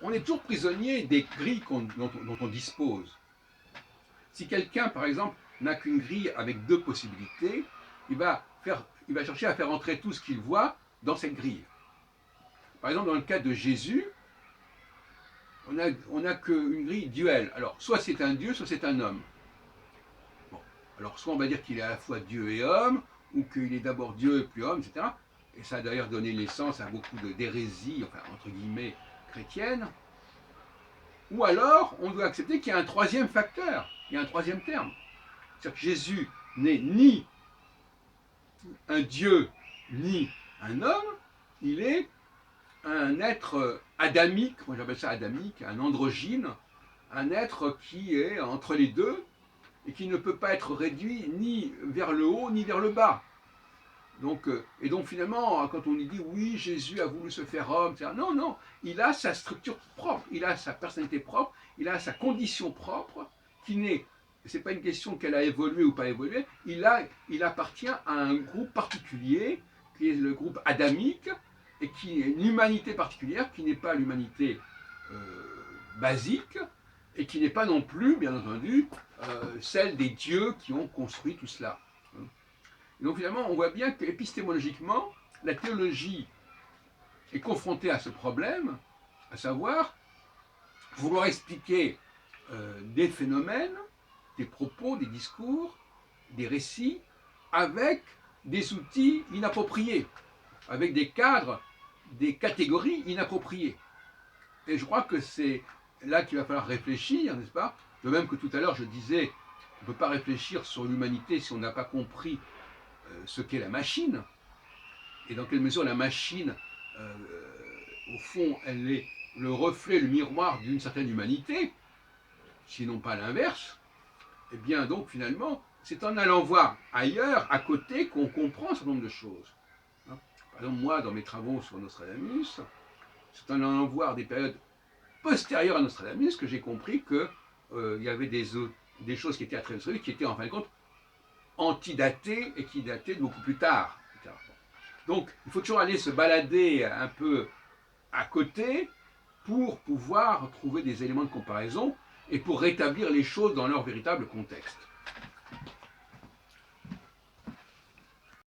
on est toujours prisonnier des grilles dont on dispose. Si quelqu'un, par exemple, n'a qu'une grille avec deux possibilités, il va chercher à faire entrer tout ce qu'il voit dans cette grille. Par exemple, dans le cas de Jésus, on n'a qu'une grille duel. Alors, soit c'est un Dieu, soit c'est un homme. Bon. Alors, soit on va dire qu'il est à la fois Dieu et homme, ou qu'il est d'abord Dieu et puis homme, etc. Et ça a d'ailleurs donné naissance à beaucoup d'hérésies, enfin, entre guillemets, chrétiennes. Ou alors, on doit accepter qu'il y a un troisième facteur, il y a un troisième terme. C'est-à-dire que Jésus n'est ni un Dieu, ni un homme, il est un être adamique, moi j'appelle ça adamique, un androgyne, un être qui est entre les deux et qui ne peut pas être réduit ni vers le haut ni vers le bas. Et donc finalement, quand on dit oui, Jésus a voulu se faire homme, etc., non, non, il a sa structure propre, il a sa personnalité propre, il a sa condition propre, qui n'est, c'est pas une question qu'elle a évolué ou pas évolué, il appartient à un groupe particulier, qui est le groupe adamique, et qui est une humanité particulière, qui n'est pas l'humanité basique, et qui n'est pas non plus, bien entendu, celle des dieux qui ont construit tout cela. Et donc finalement, on voit bien qu'épistémologiquement, la théologie est confrontée à ce problème, à savoir vouloir expliquer des phénomènes, des propos, des discours, des récits, avec des outils inappropriés, avec des cadres, des catégories inappropriées. Et je crois que c'est là qu'il va falloir réfléchir, n'est-ce pas? De même que tout à l'heure je disais, on ne peut pas réfléchir sur l'humanité si on n'a pas compris ce qu'est la machine, et dans quelle mesure la machine, euh, au fond, elle est le reflet, le miroir d'une certaine humanité, sinon pas l'inverse. Et bien donc finalement, c'est en allant voir ailleurs, à côté, qu'on comprend un certain nombre de choses. Par exemple, moi, dans mes travaux sur Nostradamus, c'est en allant voir des périodes postérieures à Nostradamus que j'ai compris qu'il y avait des choses qui étaient attribuées, qui étaient en fin de compte antidatées et qui dataient de beaucoup plus tard. Donc, il faut toujours aller se balader un peu à côté pour pouvoir trouver des éléments de comparaison et pour rétablir les choses dans leur véritable contexte.